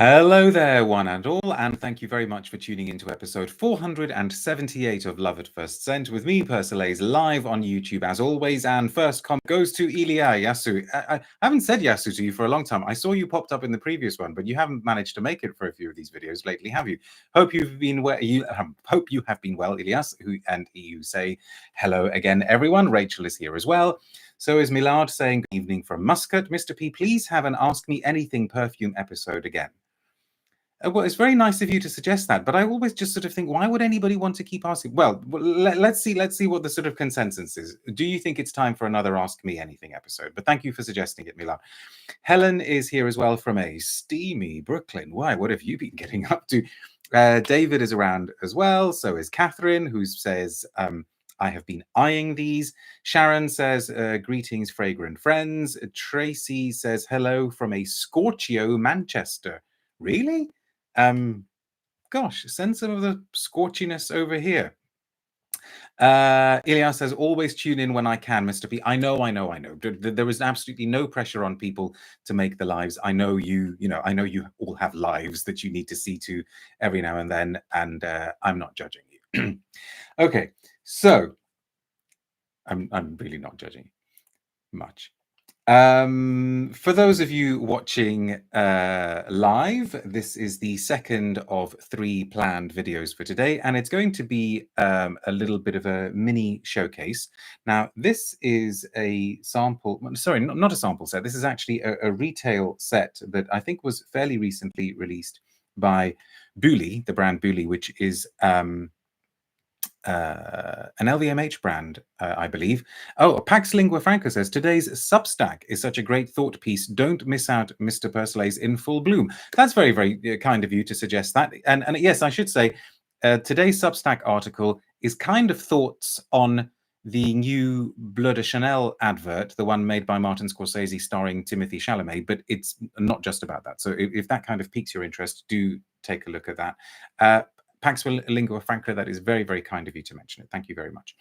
Hello there, one and all, and thank you very much for tuning into episode 478 of Love at First Scent with me, Persolaise, live on YouTube as always. And first comment goes to Ilya Yasu. I haven't said Yasu to you for a long time. I saw you popped up in the previous one, but you haven't managed to make it for a few of these videos lately, have you? Hope you've been well. Hope you have been well, Ilyas, and you say hello again, everyone. Rachel is here as well. So is Milad saying good evening from Muscat. Mr. P, please have an Ask Me Anything perfume episode again. Well, it's very nice of you to suggest that, but I always just sort of think, why would anybody want to keep asking? Well, let's see what the sort of consensus is. Do you think it's time for another Ask Me Anything episode? But thank you for suggesting it, Milan. Helen is here as well from a steamy Brooklyn. Why? What have you been getting up to? David is around as well. So is Catherine, who says, I have been eyeing these. Sharon says, greetings, fragrant friends. Tracy says, hello from a Scorchio, Manchester. Really? Gosh, send some of the scorchiness over here. Ilya says, always tune in when I can, Mr. P. I know. There is absolutely no pressure on people to make the lives. I know you all have lives that you need to see to every now and then, and I'm not judging you. Okay, so I'm really not judging much. For those of you watching live, this is the second of 3 planned videos for today, and it's going to be a little bit of a mini showcase. Now, this is a sample, sorry, not a sample set. This is actually a retail set that I think was fairly recently released by Buly, the brand Buly, which is an LVMH brand, I believe. Oh, Pax Lingua Franca says, today's Substack is such a great thought piece. Don't miss out Mr. Persolaise in full bloom. That's very, very kind of you to suggest that. And yes, I should say, today's Substack article is kind of thoughts on the new Bleu de Chanel advert, the one made by Martin Scorsese starring Timothée Chalamet, but it's not just about that. So if that kind of piques your interest, do take a look at that. Pax Lingua Franca, that is very, very kind of you to mention it. Thank you very much.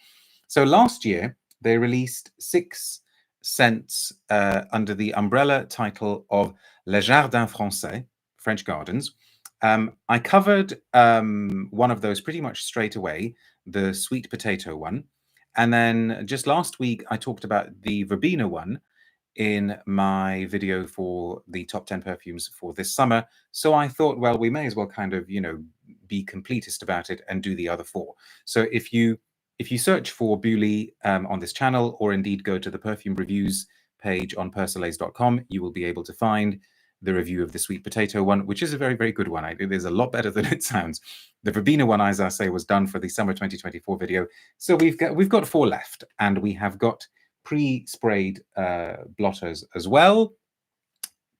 So last year, they released 6 scents under the umbrella title of Les Jardins Francais, French Gardens. I covered one of those pretty much straight away, the sweet potato one. And then just last week, I talked about the verbena one in my video for the top 10 perfumes for this summer. So I thought, well, we may as well kind of, be completist about it and do the other 4. So if you search for Buly on this channel, or indeed go to the perfume reviews page on persolaise.com, you will be able to find the review of the sweet potato one, which is a very, very good one. It is a lot better than it sounds. The verbena one, as I say, was done for the summer 2024 video. So we've got 4 left, and we have got pre-sprayed blotters as well.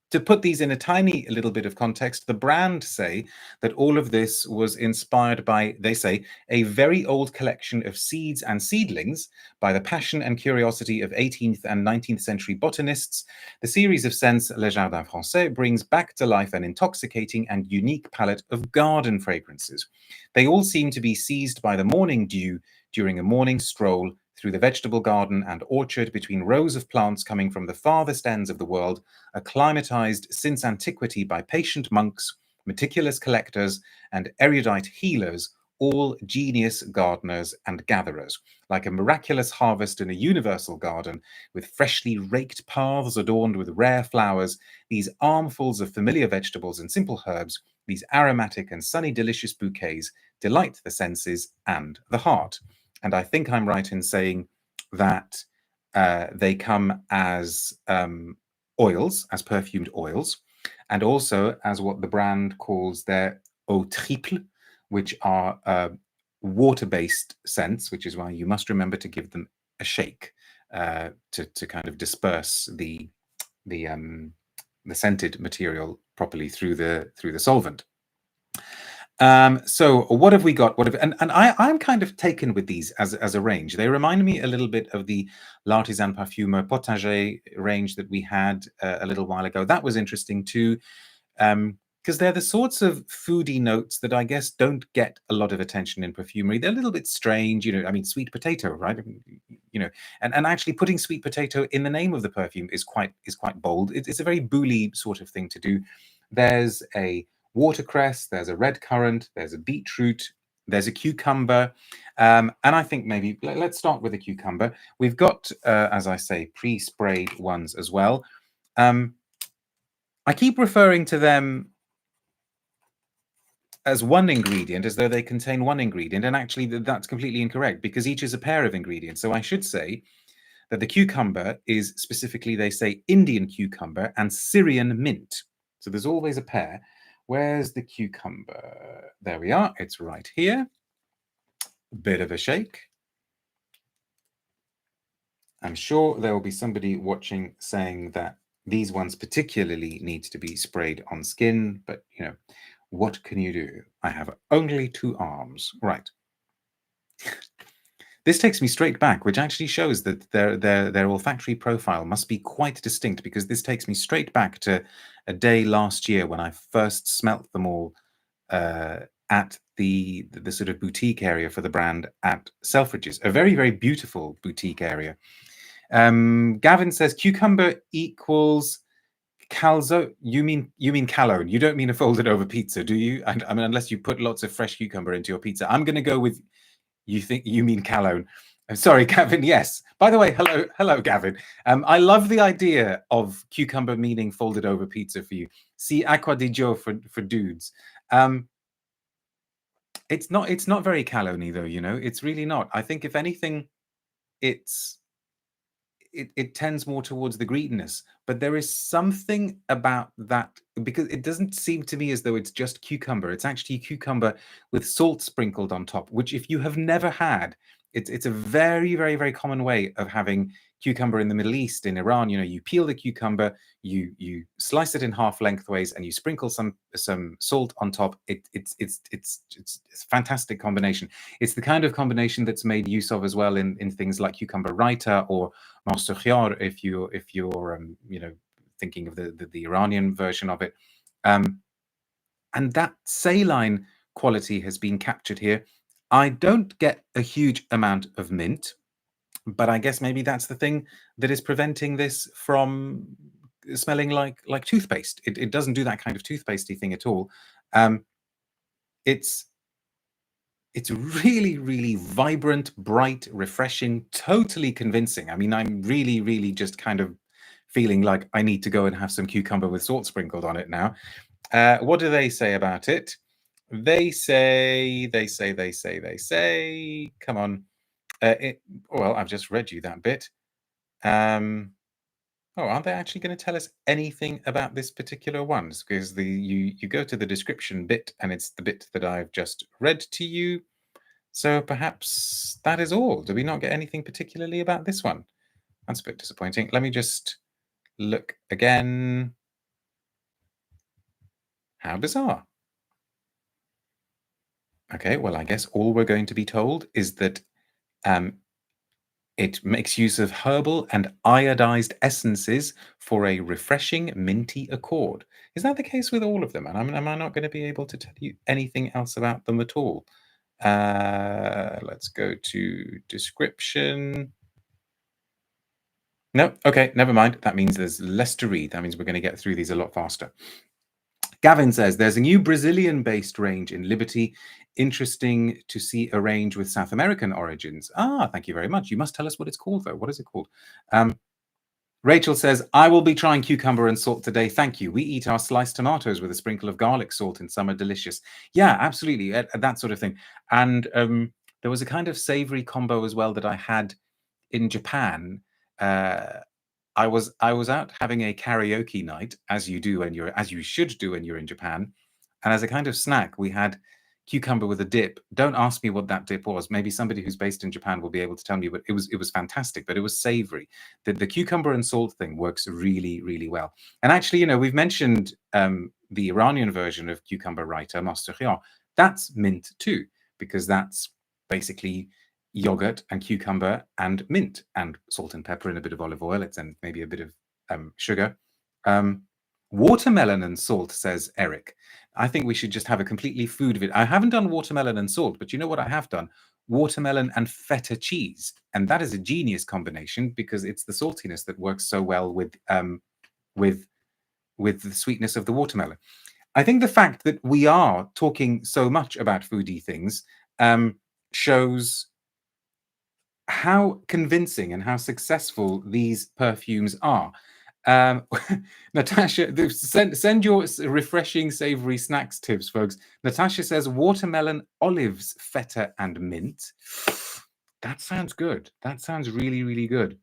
To put these in a tiny little bit of context, the brand say that all of this was inspired by, they say, a very old collection of seeds and seedlings by the passion and curiosity of 18th and 19th century botanists. The series of scents Les Jardins Francais brings back to life an intoxicating and unique palette of garden fragrances. They all seem to be seized by the morning dew during a morning stroll through the vegetable garden and orchard between rows of plants coming from the farthest ends of the world, acclimatized since antiquity by patient monks, meticulous collectors, and erudite healers, all genius gardeners and gatherers, like a miraculous harvest in a universal garden, with freshly raked paths adorned with rare flowers, these armfuls of familiar vegetables and simple herbs, these aromatic and sunny delicious bouquets, delight the senses and the heart. And I think I'm right in saying that they come as oils, as perfumed oils, and also as what the brand calls their eau triple, which are water-based scents, which is why you must remember to give them a shake to kind of disperse the scented material properly through the solvent. So what have we got? I'm kind of taken with these as a range. They remind me a little bit of the L'Artisan Parfumeur Potager range that we had a little while ago. That was interesting too, because they're the sorts of foodie notes that I guess don't get a lot of attention in perfumery. They're a little bit strange, I mean, sweet potato, right? And actually putting sweet potato in the name of the perfume is quite bold. It's a very Buly sort of thing to do. There's a watercress, there's a red currant, there's a beetroot, there's a cucumber, and I think maybe let's start with a cucumber. We've got, as I say, pre-sprayed ones as well. I keep referring to them as one ingredient, as though they contain one ingredient, and actually that's completely incorrect, because each is a pair of ingredients. So I should say that the cucumber is specifically, they say, Indian cucumber and Syrian mint. So there's always a pair. Where's the cucumber? There we are. It's right here. A bit of a shake. I'm sure there will be somebody watching saying that these ones particularly need to be sprayed on skin, but you know, what can you do? I have only 2 arms. Right. This takes me straight back, which actually shows that their olfactory profile must be quite distinct, because this takes me straight back to a day last year when I first smelt them all at the sort of boutique area for the brand at Selfridges, a very, very beautiful boutique area. Gavin says cucumber equals calzo. You mean calone? You don't mean a folded over pizza, do you? I mean, unless you put lots of fresh cucumber into your pizza. I'm going to go with you mean calone. I'm sorry, Gavin. Yes. By the way, hello, Gavin. I love the idea of cucumber meaning folded over pizza for you. See, acqua di Gio for dudes. It's not very calone though. You know, it's really not. I think if anything, it tends more towards the greenness, but there is something about that, because it doesn't seem to me as though it's just cucumber. It's actually cucumber with salt sprinkled on top, which if you have never had, it's a very, very, very common way of having cucumber in the Middle East, in Iran. You know, you peel the cucumber, you slice it in half lengthways, and you sprinkle some salt on top. It's a fantastic combination. It's the kind of combination that's made use of as well in things like cucumber raita or Monster Khiar, if you're you know, thinking of the Iranian version of it. And that saline quality has been captured here. I don't get a huge amount of mint, but I guess maybe that's the thing that is preventing this from smelling like toothpaste. It doesn't do that kind of toothpastey thing at all. It's really, really vibrant, bright, refreshing, totally convincing. I mean, I'm really, really just kind of feeling like I need to go and have some cucumber with salt sprinkled on it now. What do they say about it? They say, come on. Well, I've just read you that bit. Oh, aren't they actually going to tell us anything about this particular one? Because you go to the description bit, and it's the bit that I've just read to you. So perhaps that is all. Do we not get anything particularly about this one? That's a bit disappointing. Let me just look again. How bizarre. Okay, well, I guess all we're going to be told is that it makes use of herbal and iodized essences for a refreshing, minty accord. Is that the case with all of them? And am I not going to be able to tell you anything else about them at all? Let's go to description. No, okay, never mind. That means there's less to read. That means we're going to get through these a lot faster. Gavin says, there's a new Brazilian-based range in Liberty. Interesting to see a range with South American origins. Ah, thank you very much. You must tell us what it's called, though. What is it called? Rachel says, I will be trying cucumber and salt today. Thank you. We eat our sliced tomatoes with a sprinkle of garlic salt in summer. Delicious. Yeah, absolutely. That sort of thing. And there was a kind of savory combo as well that I had in Japan. I was out having a karaoke night, as you should do when you're in Japan, and as a kind of snack, we had cucumber with a dip. Don't ask me what that dip was. Maybe somebody who's based in Japan will be able to tell me. But it was fantastic. But it was savory. The cucumber and salt thing works really, really well. And actually, you know, we've mentioned the Iranian version of cucumber raita, Monster Khiar. That's mint too, because that's basically yogurt and cucumber and mint and salt and pepper and a bit of olive oil. And maybe a bit of sugar. Watermelon and salt, says Eric. I think we should just have a completely food of it. I haven't done watermelon and salt, but you know what I have done? Watermelon and feta cheese. And that is a genius combination, because it's the saltiness that works so well with with the sweetness of the watermelon. I think the fact that we are talking so much about foodie things shows how convincing and how successful these perfumes are. Natasha, send your refreshing savory snacks tips, folks. Natasha says watermelon, olives, feta, and mint. That sounds good. That sounds really, really good.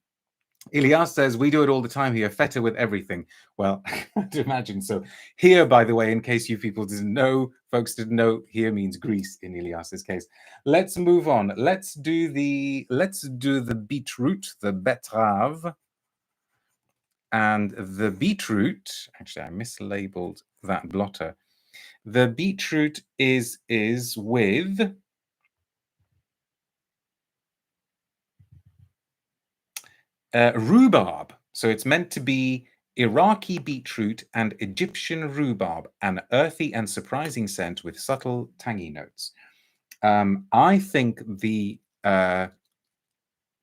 Ilias says, we do it all the time here, feta with everything. Well, I'd imagine so. Here, by the way, in case you people didn't know, folks didn't know, here means Greece in Ilias's case. Let's move on. Let's do the beetroot, the betterave. And the beetroot, actually, I mislabeled that blotter. The beetroot is with rhubarbe. So it's meant to be Iraqi beetroot and Egyptian rhubarbe, an earthy and surprising scent with subtle tangy notes. I think the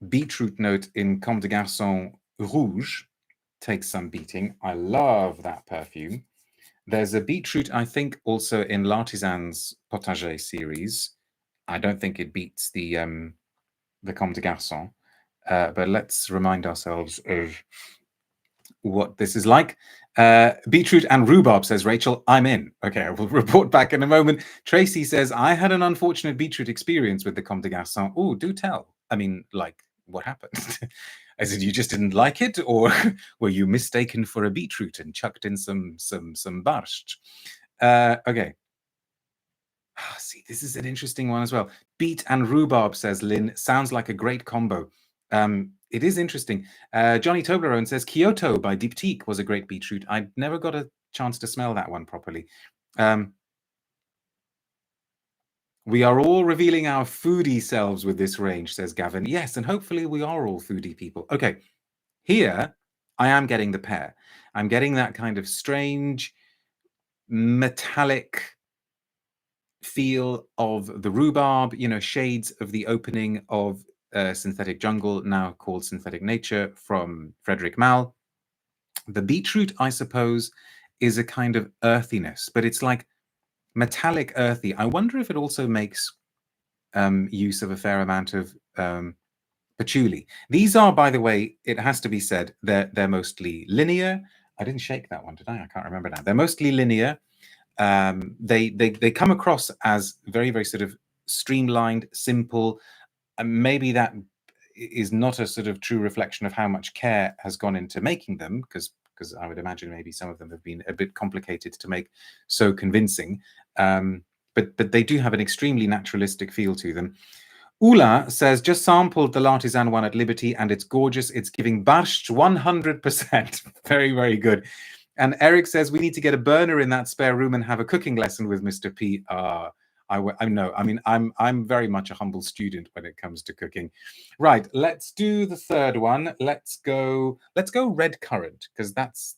beetroot note in Comme des Garçons Rouge takes some beating. I love that perfume. There's a beetroot, I think, also in L'Artisan's Potager series. I don't think it beats the Comme des Garçons, but let's remind ourselves of what this is like. Beetroot and rhubarbe, says Rachel. I'm in. Okay, I will report back in a moment. Tracy says, I had an unfortunate beetroot experience with the Comme des Garçons. Oh, do tell. I mean, like, what happened? As in, you just didn't like it, or were you mistaken for a beetroot and chucked in some borscht? Okay. See, this is an interesting one as well. Beet and rhubarbe, says Lynn. Sounds like a great combo. It is interesting. Johnny Toblerone says Kyoto by Diptyque was a great beetroot. I never got a chance to smell that one properly. We are all revealing our foodie selves with this range, says Gavin. Yes, and hopefully we are all foodie people. Okay, here I am getting the pear. I'm getting that kind of strange metallic feel of the rhubarbe, you know, shades of the opening of Synthetic Jungle, now called Synthetic Nature, from Frederick Malle. The beetroot, I suppose, is a kind of earthiness, but it's like metallic earthy. I wonder if it also makes use of a fair amount of patchouli. These are, by the way, it has to be said, they're mostly linear. I didn't shake that one, did I? I can't remember now. They're mostly linear. They come across as very, very sort of streamlined, simple. And maybe that is not a sort of true reflection of how much care has gone into making them, because I would imagine maybe some of them have been a bit complicated to make so convincing. But they do have an extremely naturalistic feel to them. Ula says, just sampled the L'Artisan one at Liberty and it's gorgeous. It's giving barscht 100%. Very, very good. And Eric says, we need to get a burner in that spare room and have a cooking lesson with Mr. P. I know. I mean, I'm very much a humble student when it comes to cooking. Right, let's do the third one. Let's go red currant, because that's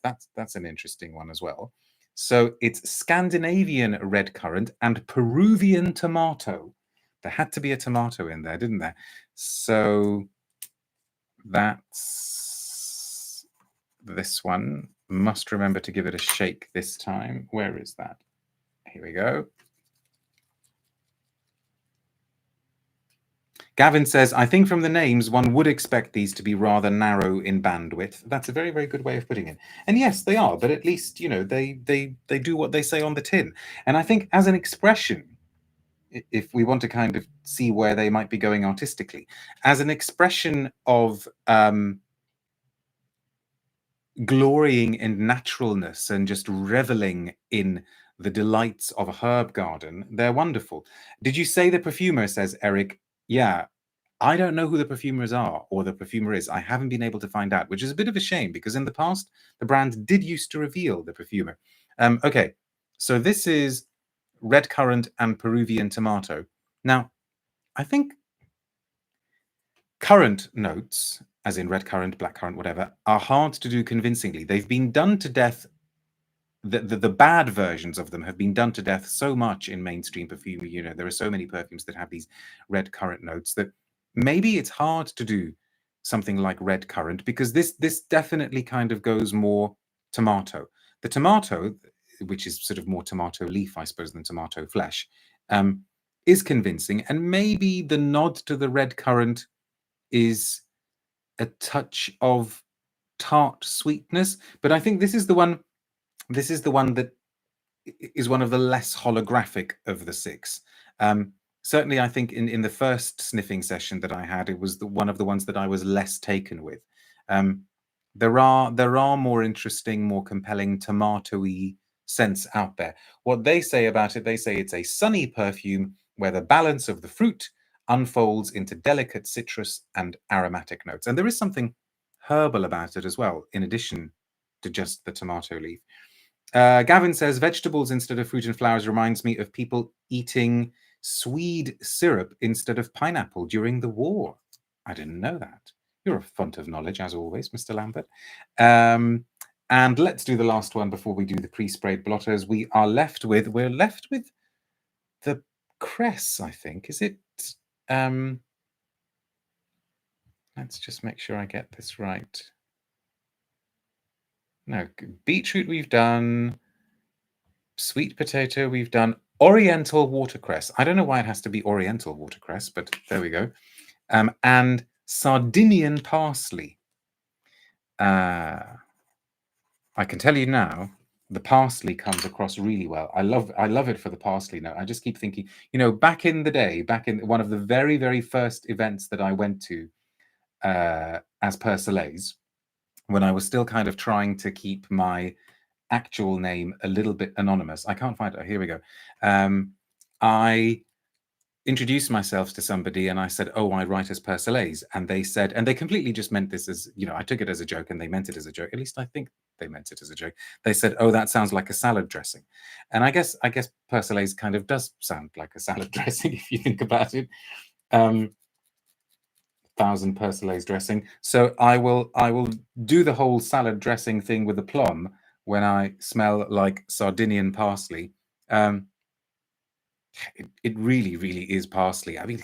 an interesting one as well. So it's Scandinavian red currant and Peruvian tomato. There had to be a tomato in there, didn't there? So that's this one. Must remember to give it a shake this time. Where is that? Here we go. Gavin says, I think from the names, one would expect these to be rather narrow in bandwidth. That's a very, very good way of putting it. And yes, they are, but at least, you know, they do what they say on the tin. And I think as an expression, if we want to kind of see where they might be going artistically, as an expression of glorying in naturalness and just reveling in the delights of a herb garden, they're wonderful. Did you say the perfumer, says Eric? Yeah, I don't know who the perfumers are or the perfumer is. I haven't been able to find out, which is a bit of a shame because in the past, the brand did used to reveal the perfumer. Okay, so this is red currant and Peruvian tomato. Now, I think currant notes, as in red currant, black currant, whatever, are hard to do convincingly. They've been done to death. The bad versions of them have been done to death so much in mainstream perfume. You know, there are so many perfumes that have these red currant notes that maybe it's hard to do something like red currant, because this definitely kind of goes more tomato. The tomato, which is sort of more tomato leaf, I suppose, than tomato flesh, is convincing. And maybe the nod to the red currant is a touch of tart sweetness. But I think this is the one that is one of the less holographic of the six. Certainly, I think in the first sniffing session that I had, it was one of the ones that I was less taken with. There are more interesting, more compelling tomato-y scents out there. What they say about it, they say it's a sunny perfume where the balance of the fruit unfolds into delicate citrus and aromatic notes. And there is something herbal about it as well, in addition to just the tomato leaf. Gavin says, vegetables instead of fruit and flowers reminds me of people eating swede syrup instead of pineapple during the war. I didn't know that. You're a font of knowledge, as always, Mr. Lambert. And let's do the last one before we do the pre-sprayed blotters. We're left with the cress, I think. Is it? Let's just make sure I get this right. No, beetroot we've done. Sweet potato we've done. Oriental watercress. I don't know why it has to be Oriental watercress, but there we go. And Sardinian parsley. I can tell you now, the parsley comes across really well. I love it for the parsley note. I just keep thinking, you know, back in the day, back in one of the very, very first events that I went to as Persolaise, when I was still kind of trying to keep my actual name a little bit anonymous. I can't find it. Here we go. I introduced myself to somebody and I said, oh, I write as Persolaise. And they said, and they completely just meant this as, you know, I took it as a joke and they meant it as a joke. At least I think they meant it as a joke. They said, oh, that sounds like a salad dressing. And I guess Persolaise kind of does sound like a salad dressing if you think about it. 1,000 Persolaise dressing. So I will do the whole salad dressing thing with aplomb when I smell like Sardinian parsley. It really, really is parsley. I mean,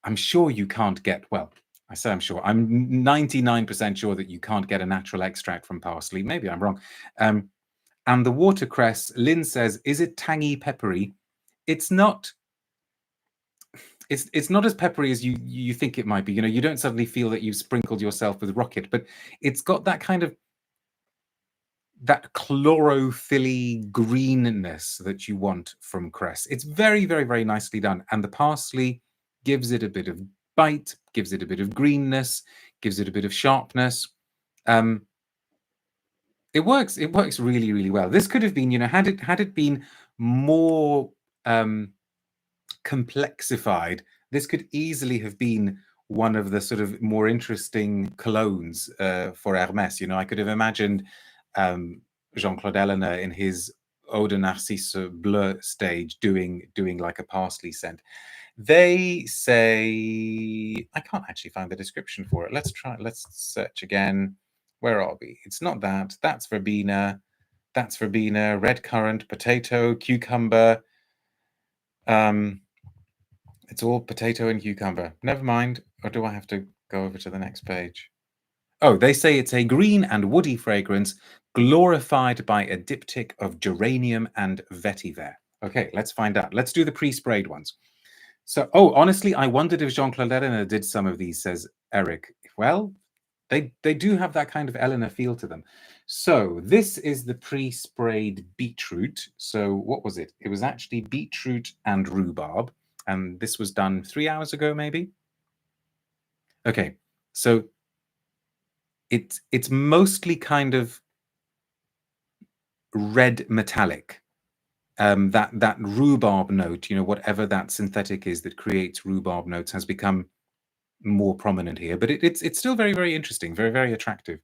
I'm sure you can't get, well, I say I'm sure, I'm 99% sure that you can't get a natural extract from parsley. Maybe I'm wrong. And the watercress, Lynn says, is it tangy, peppery? It's not. It's not as peppery as you think it might be. You know, you don't suddenly feel that you've sprinkled yourself with rocket, but it's got that kind of that chlorophyll greenness that you want from cress. It's very, very, very nicely done. And the parsley gives it a bit of bite, gives it a bit of greenness, gives it a bit of sharpness. It works really, really well. This could have been, you know, had it been more complexified, this could easily have been one of the sort of more interesting colognes for Hermès. You know, I could have imagined Jean-Claude Eleanor in his Eau de Narcisse Bleu stage doing like a parsley scent. They say, I can't actually find the description for it. Let's search again. Where are we? It's not that. That's verbena. That's verbena, red currant, potato, cucumber. It's all potato and cucumber. Never mind. Or do I have to go over to the next page? Oh, they say it's a green and woody fragrance glorified by a diptych of geranium and vetiver. Okay, let's find out. Let's do the pre-sprayed ones. So, oh, honestly, I wondered if Jean-Claude Eleanor did some of these, says Eric. Well, they do have that kind of Eleanor feel to them. So this is the pre-sprayed beetroot. So what was it? It was actually beetroot and rhubarb. And this was done 3 hours ago, maybe. Okay, so it's mostly kind of red metallic. That rhubarb note, you know, whatever that synthetic is that creates rhubarb notes, has become more prominent here. But it's still very, very interesting, very, very attractive.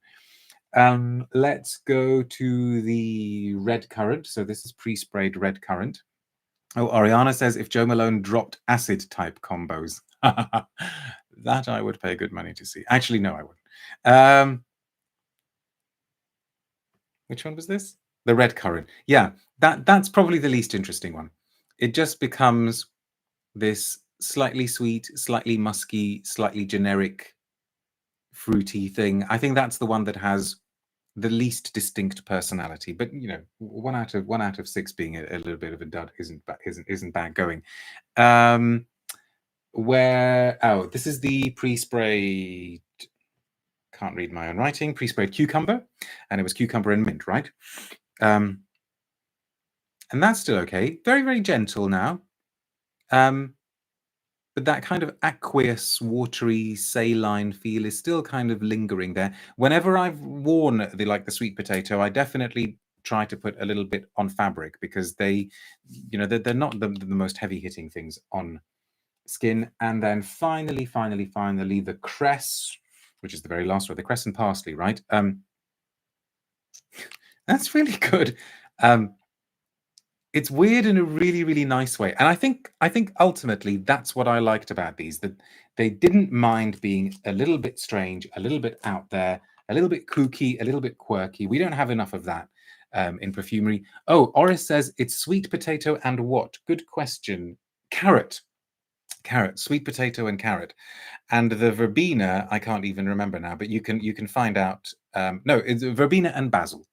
Let's go to the red currant. So this is pre-sprayed red currant. Oh, Ariana says, if Joe Malone dropped acid type combos, that I would pay good money to see. Actually, no, I wouldn't. Which one was this? The red currant. Yeah, that's probably the least interesting one. It just becomes this slightly sweet, slightly musky, slightly generic fruity thing. I think that's the one that has the least distinct personality. But you know, one out of six being a little bit of a dud isn't bad going. This is the pre-sprayed. Can't read my own writing. Pre-sprayed cucumber, and it was cucumber and mint, right? And that's still okay. Very, very gentle now. But that kind of aqueous, watery, saline feel is still kind of lingering there. Whenever I've worn the sweet potato, I definitely try to put a little bit on fabric, because they, you know, they're not the most heavy hitting things on skin. And then finally, the cress, which is the very last one, the cress and parsley, right? That's really good. It's weird in a really, really nice way. And I think ultimately that's what I liked about these, that they didn't mind being a little bit strange, a little bit out there, a little bit kooky, a little bit quirky. We don't have enough of that in perfumery. Oh, Oris says it's sweet potato and what? Good question. Carrot, sweet potato and carrot. And the verbena, I can't even remember now, but you can find out. No, it's verbena and basil.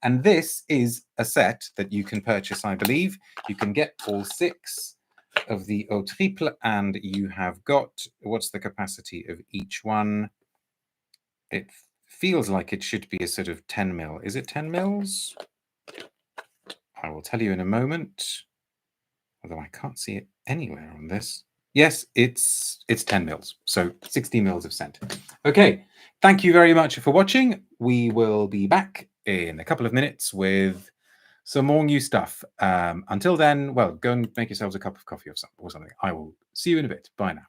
And this is a set that you can purchase, I believe. You can get all 6 of the Eau Triple, and you have got, what's the capacity of each one? It feels like it should be a sort of 10 mil. Is it 10 mils? I will tell you in a moment, although I can't see it anywhere on this. Yes, it's 10 mils, so 60 mils of scent. Okay, thank you very much for watching. We will be back in a couple of minutes with some more new stuff. Until then, well, go and make yourselves a cup of coffee or something. I will see you in a bit. Bye now.